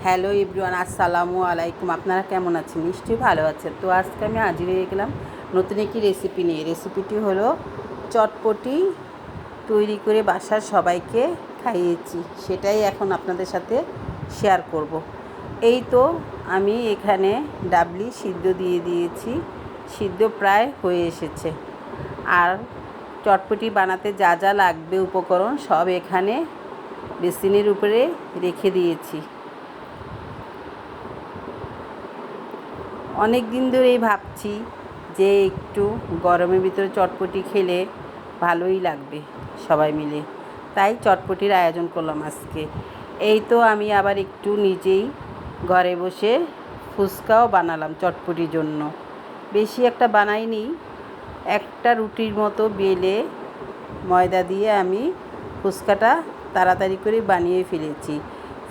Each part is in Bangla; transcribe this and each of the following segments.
হ্যালো এভরিওয়ান, আসসালামু আলাইকুম। আপনারা কেমন আছেন? নিশ্চয়ই ভালো আছেন। তো আজকে আমি হাজির হয়ে গেলাম নতুন একটি রেসিপি নিয়ে। রেসিপিটি হলো চটপটি তৈরি করে বাসার সবাইকে খাইয়েছি, সেটাই এখন আপনাদের সাথে শেয়ার করব। এই তো আমি এখানে ডাবলি সিদ্ধ দিয়ে দিয়েছি, সিদ্ধ প্রায় হয়ে এসেছে। আর চটপটি বানাতে যা যা লাগবে উপকরণ সব এখানে বেসিনের উপরে রেখে দিয়েছি। অনেক দিন ধরেই ভাবছি যে একটু গরমের ভিতরে চটপটি খেলে ভালোই লাগবে সবাই মিলে, তাই চটপটির আয়োজন করলাম আজকে। এই তো আমি আবার একটু নিজেই ঘরে বসে ফুচকাও বানালাম চটপটির জন্য। বেশি একটা বানাইনি, একটা রুটির মতো বেলে ময়দা দিয়ে আমি ফুচকাটা তাড়াতাড়ি করে বানিয়ে ফেলেছি।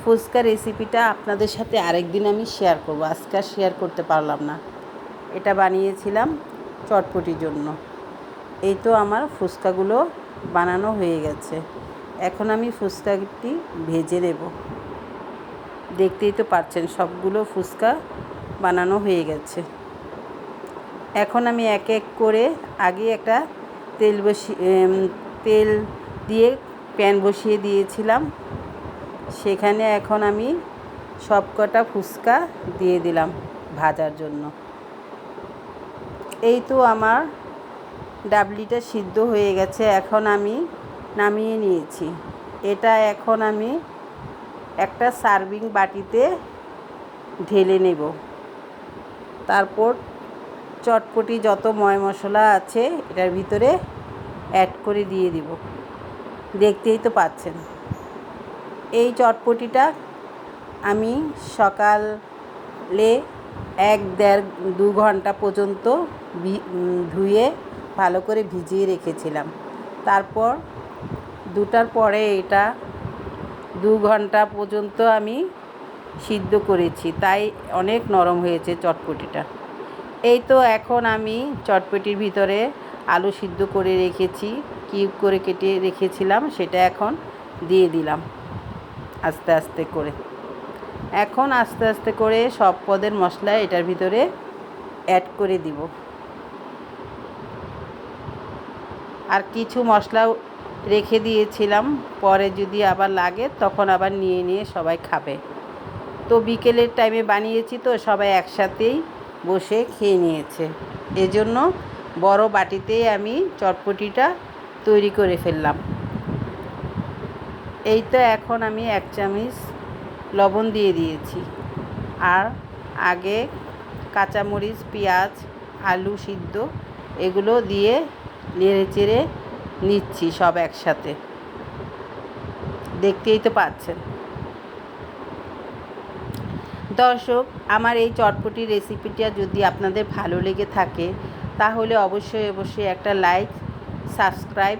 ফুচকা রেসিপিটা আপনাদের সাথে আরেকদিন আমি শেয়ার করব, আজকে আর শেয়ার করতে পারলাম না। এটা বানিয়েছিলাম চটপটির জন্য। এই তো আমার ফুচকাগুলো বানানো হয়ে গেছে। এখন আমি ফুচকাটি ভেজে নেব। দেখতেই তো পাচ্ছেন সবগুলো ফুচকা বানানো হয়ে গেছে। এখন আমি এক এক করে আগে একটা তেল দিয়ে প্যান বসিয়ে দিয়েছিলাম, সেখানে এখন আমি সবকটা ফুচকা দিয়ে দিলাম ভাজার জন্য। এই তো আমার ডাবলিটা সিদ্ধ হয়ে গেছে, এখন আমি নামিয়ে নিয়েছি। এটা এখন আমি একটা সার্ভিং বাটিতে ঢেলে নেব। তারপর চটপটি যত ময় মশলা আছে এটার ভিতরে অ্যাড করে দিয়ে দিব। দেখতেই তো পাচ্ছেন। এই চটপটিটা আমি সকালে 1-1.5-2 ঘন্টা পর্যন্ত ধুয়ে ভালো করে ভিজিয়ে রেখেছিলাম। তারপর 2টার পরে এটা 2 ঘন্টা পর্যন্ত আমি সিদ্ধ করেছি, তাই অনেক নরম হয়েছে চটপটিটা। এই তো এখন আমি চটপটির ভিতরে আলু সিদ্ধ করে রেখেছি, কিউব করে কেটে রেখেছিলাম, সেটা এখন দিয়ে দিলাম আস্তে আস্তে করে। এখন আস্তে আস্তে করে সব পদের মশলা এটার ভিতরে অ্যাড করে দিব। আর কিছু মশলা রেখে দিয়েছিলাম, পরে যদি আবার লাগে তখন আবার নিয়ে নিয়ে সবাই খাবে। তো বিকেলের টাইমে বানিয়েছি, তো সবাই একসাথেই বসে খেয়ে নিয়েছে। এজন্য বড় বাটিতেই আমি চটপটিটা তৈরি করে ফেললাম। এই তো এখন আমি 1 চামচ লবণ দিয়ে দিয়েছি। আর আগে কাঁচামরিচ, পেঁয়াজ, আলু সিদ্ধ এগুলো দিয়ে নেড়ে চেড়ে নিচ্ছি সব একসাথে। দেখতেই তো পাচ্ছেন। দর্শক, আমার এই চটপটি রেসিপিটা যদি আপনাদের ভালো লেগে থাকে তাহলে অবশ্যই একটা লাইক, সাবস্ক্রাইব,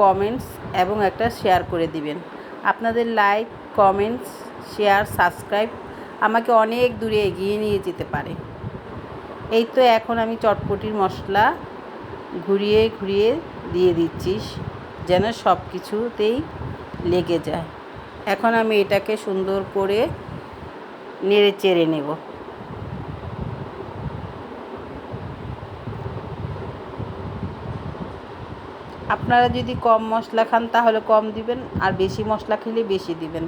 কমেন্টস এবং একটা শেয়ার করে দিবেন। আপনাদের লাইক, কমেন্টস, শেয়ার, সাবস্ক্রাইব আমাকে অনেক দূরে এগিয়ে নিয়ে যেতে পারে। এই তো এখন আমি চটপটির মশলা ঘুরিয়ে ঘুরিয়ে দিয়ে দিচ্ছি যেন সব কিছুতেই লেগে যায়। এখন আমি এটাকে সুন্দর করে নেড়ে চেড়ে নেব। আপনারা যদি কম মশলা খান তাহলে কম দিবেন, আর বেশি মশলা খেলে বেশি দিবেন,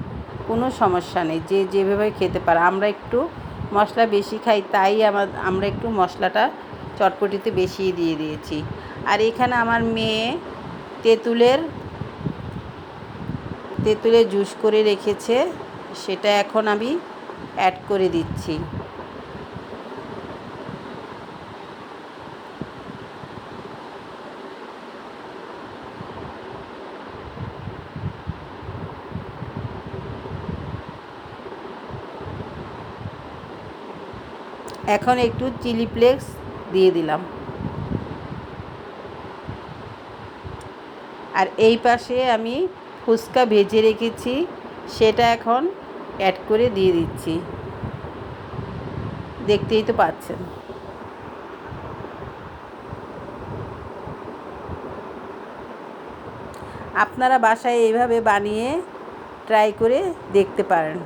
কোনো সমস্যা নেই, যে যেভাবে খেতে পারে। আমরা একটু মশলা বেশি খাই, তাই আমরা একটু মশলাটা চটপটিতে বেশি দিয়ে দিয়েছি। আর এখানে আমার মেয়ে তেঁতুলের জুস করে রেখেছে, সেটা এখন আমি অ্যাড করে দিচ্ছি। এখন একটু চিলি ফ্লেক্স দিয়ে দিলাম। আর এই পাশে আমি ফুচকা ভেজে রেখেছি, সেটা এখন অ্যাড করে দিয়ে দিচ্ছি। দেখতেই তো পাচ্ছেন। আপনারা বাসায় এইভাবে বানিয়ে ট্রাই করে দেখতে পারেন।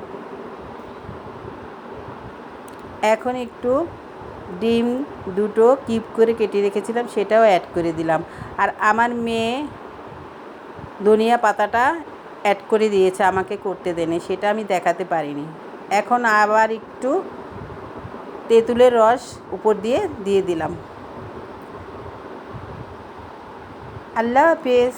এখন একটু ডিম দুটো কিউব করে কেটে রেখেছিলাম, সেটাও অ্যাড করে দিলাম। আর আমার মেয়ে ধনিয়া পাতাটা অ্যাড করে দিয়েছে, আমাকে করতে দেয়নি, সেটা আমি দেখাতে পারিনি। এখন আবার একটু তেঁতুলের রস উপর দিয়ে দিলাম। আল্লাহ হাফেজ।